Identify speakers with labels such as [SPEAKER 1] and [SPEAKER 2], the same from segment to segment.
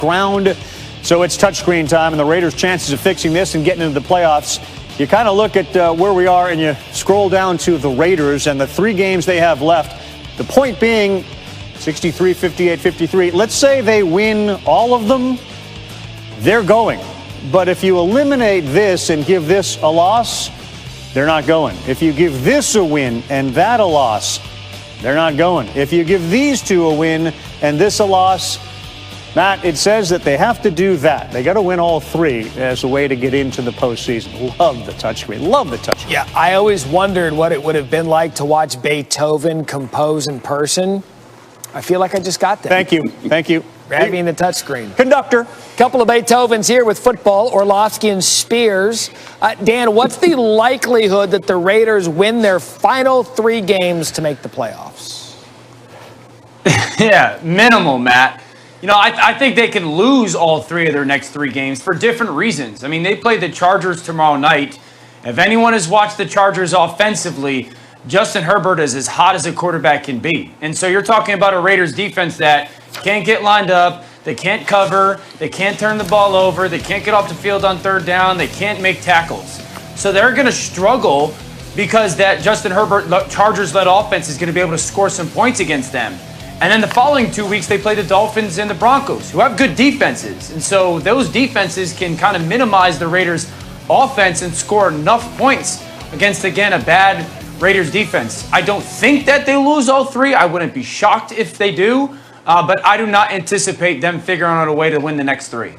[SPEAKER 1] ground. So it's touchscreen time, and the Raiders' chances of fixing this and getting into the playoffs. You kind of look at where we are, and you scroll down to the Raiders and the 3 games they have left. The point being 63, 58, 53. Let's say they win all of them, they're going. But if you eliminate this and give this a loss, they're not going. If you give this a win and that a loss, they're not going. If you give these 2 a win and this a loss, Matt, it says that they have to do that. They got to win all 3 as a way to get into the postseason. Love the touchscreen. Love the touchscreen.
[SPEAKER 2] Yeah, I always wondered what it would have been like to watch Beethoven compose in person. I feel like I just got that.
[SPEAKER 1] Thank you. Thank you.
[SPEAKER 2] Grabbing the touchscreen.
[SPEAKER 1] Conductor.
[SPEAKER 2] Couple of Beethovens here with football, Orlovsky and Spears. Dan, what's the likelihood that the Raiders win their final 3 games to make the playoffs?
[SPEAKER 3] Yeah, minimal, Matt. You know, I think they can lose all 3 of their next 3 games for different reasons. I mean, they play the Chargers tomorrow night. If anyone has watched the Chargers offensively, Justin Herbert is as hot as a quarterback can be. And so you're talking about a Raiders defense that can't get lined up, they can't cover, they can't turn the ball over, they can't get off the field on 3rd down, they can't make tackles. So they're going to struggle because that Justin Herbert Chargers-led offense is going to be able to score some points against them. And then the following 2 weeks, they play the Dolphins and the Broncos, who have good defenses. And so those defenses can kind of minimize the Raiders' offense and score enough points against, again, a bad Raiders defense. I don't think that they lose all 3. I wouldn't be shocked if they do. But I do not anticipate them figuring out a way to win the next 3.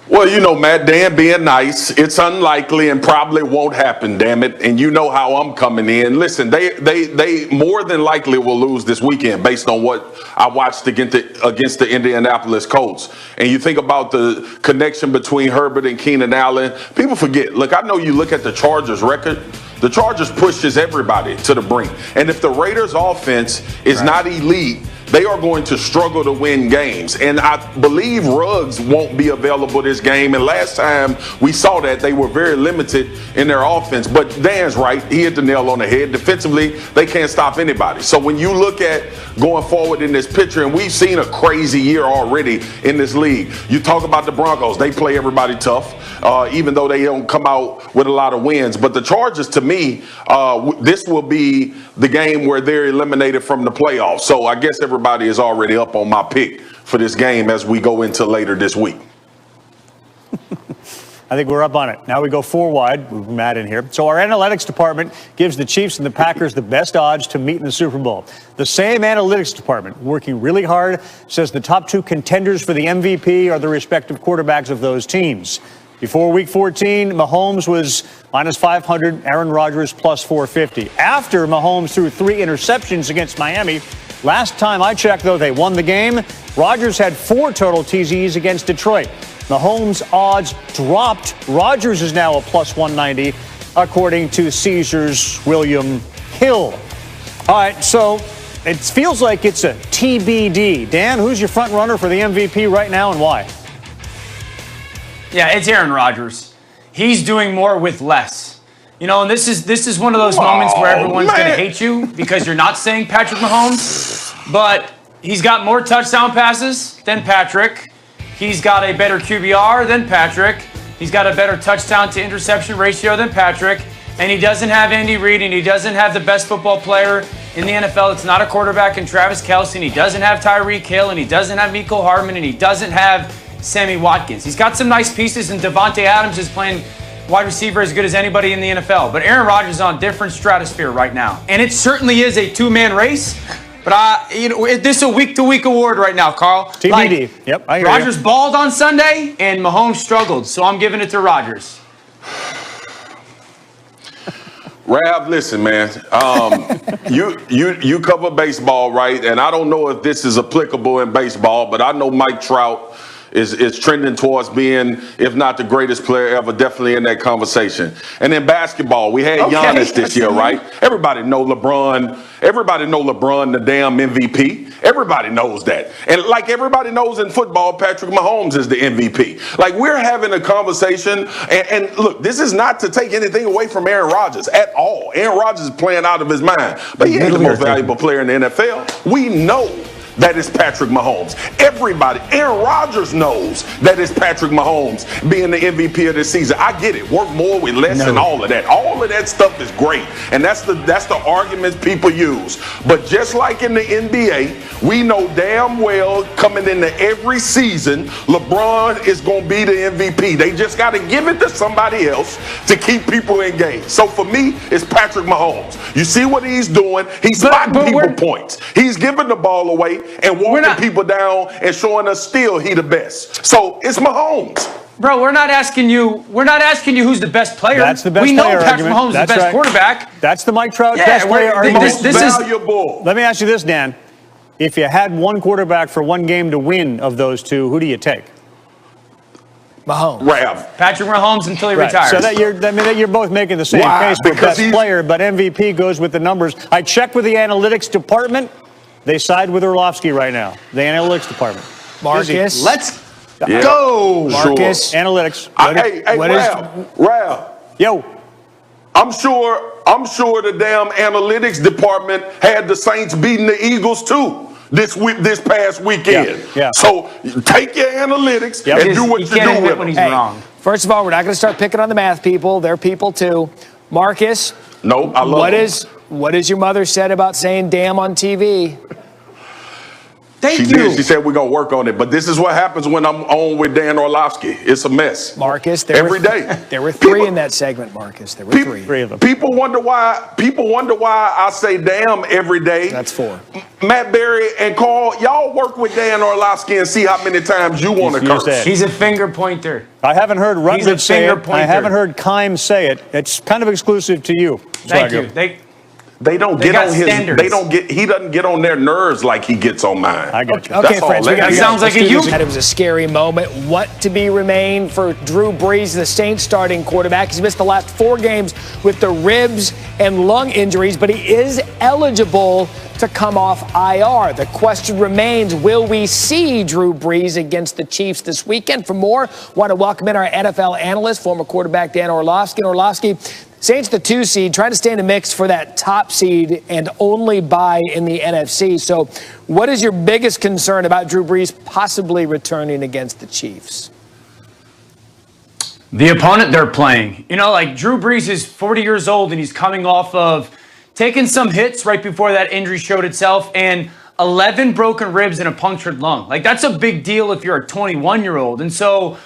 [SPEAKER 4] Well, you know, Matt, Dan being nice, it's unlikely and probably won't happen, damn it. And you know how I'm coming in. Listen, they more than likely will lose this weekend based on what I watched against the Indianapolis Colts. And you think about the connection between Herbert and Keenan Allen. People forget. Look, I know you look at the Chargers record. The Chargers pushes everybody to the brink. And if the Raiders offense is not elite, they are going to struggle to win games. And I believe Ruggs won't be available this game. And last time we saw that, they were very limited in their offense. But Dan's right. He hit the nail on the head. Defensively, they can't stop anybody. So when you look at going forward in this picture, and we've seen a crazy year already in this league. You talk about the Broncos. They play everybody tough, even though they don't come out with a lot of wins. But the Chargers, to me, this will be the game where they're eliminated from the playoffs. So I guess everybody is already up on my pick for this game as we go into later this week.
[SPEAKER 1] I think we're up on it. Now we go 4 wide. We've Matt in here. So our analytics department gives the Chiefs and the Packers the best odds to meet in the Super Bowl. The same analytics department, working really hard, says the top 2 contenders for the MVP are the respective quarterbacks of those teams. Before Week 14, Mahomes was minus 500, Aaron Rodgers plus 450. After Mahomes threw 3 interceptions against Miami, last time I checked, though, they won the game. Rodgers had 4 total TDs against Detroit. Mahomes' odds dropped. Rodgers is now a plus 190, according to Caesars William Hill. All right, so it feels like it's a TBD. Dan, who's your front runner for the MVP right now and why?
[SPEAKER 3] Yeah, it's Aaron Rodgers. He's doing more with less. You know, and this is one of those moments where everyone's going to hate you because you're not saying Patrick Mahomes, but he's got more touchdown passes than Patrick. He's got a better QBR than Patrick. He's got a better touchdown to interception ratio than Patrick. And he doesn't have Andy Reid, and he doesn't have the best football player in the NFL. It's not a quarterback in Travis Kelce, and he doesn't have Tyreek Hill, and he doesn't have Mecole Hardman, and he doesn't have Sammy Watkins. He's got some nice pieces, and Devontae Adams is playing wide receiver as good as anybody in the NFL. But Aaron Rodgers is on a different stratosphere right now. And it certainly is a 2-man race. But this is a week-to-week award right now, Carl.
[SPEAKER 1] TBD.
[SPEAKER 3] Like,
[SPEAKER 1] yep, I hear
[SPEAKER 3] Rodgers
[SPEAKER 1] you.
[SPEAKER 3] balled on Sunday, and Mahomes struggled. So I'm giving it to Rodgers.
[SPEAKER 4] Rav, listen, man. You cover baseball, right? And I don't know if this is applicable in baseball, but I know Mike Trout is trending towards being, if not the greatest player ever, definitely in that conversation. And in basketball, we had Giannis this year, right? Everybody know LeBron. Everybody know LeBron, the damn MVP. Everybody knows that. And like everybody knows in football, Patrick Mahomes is the MVP. Like, we're having a conversation. And look, this is not to take anything away from Aaron Rodgers at all. Aaron Rodgers is playing out of his mind. But he ain't the most valuable player in the NFL. We know that it's Patrick Mahomes. Everybody, Aaron Rodgers knows that it's Patrick Mahomes being the MVP of this season. I get it. Work more with less and all of that. All of that stuff is great. And that's the arguments people use. But just like in the NBA, we know damn well coming into every season, LeBron is going to be the MVP. They just got to give it to somebody else to keep people engaged. So for me, it's Patrick Mahomes. You see what he's doing? He's spotting people points. He's giving the ball away and walking people down and showing us still he the best. So it's Mahomes.
[SPEAKER 3] Bro, we're not asking you who's the best player.
[SPEAKER 1] That's the best
[SPEAKER 3] we know
[SPEAKER 1] player
[SPEAKER 3] Patrick
[SPEAKER 1] argument.
[SPEAKER 3] Mahomes is the best quarterback.
[SPEAKER 1] That's the Mike Trout best player argument.
[SPEAKER 3] This is
[SPEAKER 4] valuable.
[SPEAKER 1] Let me ask you this, Dan. If you had one quarterback for one game to win of those two, who do you take?
[SPEAKER 2] Mahomes.
[SPEAKER 3] Patrick Mahomes until he retires.
[SPEAKER 1] So that you're both making the same case for best player, but MVP goes with the numbers. I checked with the analytics department. They side with Orlovsky right now. The analytics department.
[SPEAKER 2] Marcus.
[SPEAKER 3] Let's
[SPEAKER 4] go.
[SPEAKER 2] Marcus.
[SPEAKER 4] Sure.
[SPEAKER 1] Analytics.
[SPEAKER 4] Rav.
[SPEAKER 1] Yo.
[SPEAKER 4] I'm sure the damn analytics department had the Saints beating the Eagles too this past weekend.
[SPEAKER 1] Yeah.
[SPEAKER 4] So take your analytics and do what you do with
[SPEAKER 3] when he's
[SPEAKER 2] Hey,
[SPEAKER 3] wrong.
[SPEAKER 2] First of all, we're not going to start picking on the math people. They're people too. Marcus.
[SPEAKER 4] No, I love them.
[SPEAKER 2] What has your mother said about saying damn on TV?
[SPEAKER 4] She did. She said we're going to work on it. But this is what happens when I'm on with Dan Orlovsky. It's a mess.
[SPEAKER 2] Marcus,
[SPEAKER 4] every day.
[SPEAKER 2] There were three in that segment, Marcus. There were three
[SPEAKER 1] of them.
[SPEAKER 4] People wonder why I say damn every day.
[SPEAKER 2] That's four.
[SPEAKER 4] Matt Berry and Carl, y'all work with Dan Orlovsky and see how many times you want to curse.
[SPEAKER 3] He's a finger pointer.
[SPEAKER 1] I haven't heard Rutledge say it.
[SPEAKER 3] Pointer.
[SPEAKER 1] I haven't heard Kime say it. It's kind of exclusive to you.
[SPEAKER 3] Thank you.
[SPEAKER 4] They don't get on his.
[SPEAKER 3] Standards.
[SPEAKER 4] He doesn't get on their nerves like he gets on mine.
[SPEAKER 1] I got you.
[SPEAKER 2] Okay, friends.
[SPEAKER 3] That sounds like a you.
[SPEAKER 2] It was a scary moment. What to be remain for Drew Brees, the Saints starting quarterback? He's missed the last 4 games with the ribs and lung injuries, but he is eligible to come off IR. The question remains, will we see Drew Brees against the Chiefs this weekend? For more, want to welcome in our NFL analyst, former quarterback Dan Orlovsky. And Orlovsky, Saints the 2 seed, trying to stay in the mix for that top seed and only bye in the NFC. So what is your biggest concern about Drew Brees possibly returning against the Chiefs?
[SPEAKER 3] The opponent they're playing. You know, like Drew Brees is 40 years old and he's coming off of taking some hits right before that injury showed itself and 11 broken ribs and a punctured lung. Like that's a big deal if you're a 21-year-old. And so,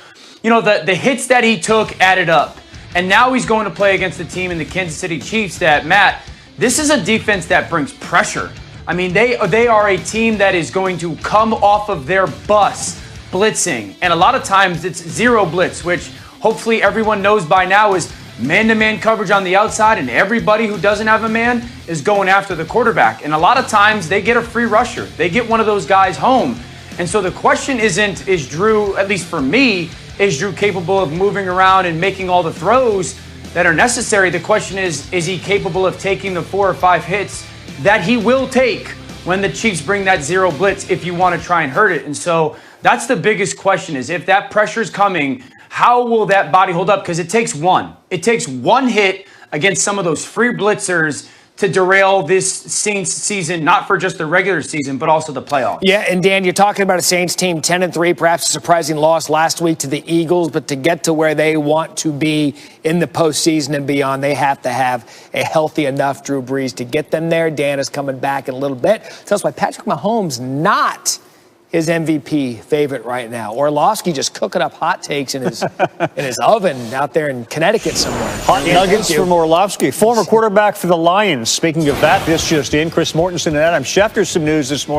[SPEAKER 3] you know, the hits that he took added up. And now he's going to play against the team in the Kansas City Chiefs that, Matt, this is a defense that brings pressure. I mean, they are a team that is going to come off of their bus blitzing. And a lot of times it's zero blitz, which hopefully everyone knows by now is man-to-man coverage on the outside, and everybody who doesn't have a man is going after the quarterback. And a lot of times they get a free rusher. They get one of those guys home. And so the question isn't, is Drew, at least for me, is Drew capable of moving around and making all the throws that are necessary? The question is he capable of taking the 4 or 5 hits that he will take when the Chiefs bring that zero blitz if you want to try and hurt it? And so that's the biggest question, is if that pressure is coming, how will that body hold up? Because it takes one. It takes one hit against some of those free blitzers to derail this Saints season, not for just the regular season, but also the playoffs.
[SPEAKER 2] Yeah, and Dan, you're talking about a Saints team 10-3, perhaps a surprising loss last week to the Eagles, but to get to where they want to be in the postseason and beyond, they have to have a healthy enough Drew Brees to get them there. Dan is coming back in a little bit. Tell us why Patrick Mahomes not his MVP favorite right now. Orlovsky just cooking up hot takes in his oven out there in Connecticut somewhere.
[SPEAKER 1] Hot nuggets from Orlovsky, former quarterback for the Lions. Speaking of that, this just in, Chris Mortensen and Adam Schefter, some news this morning.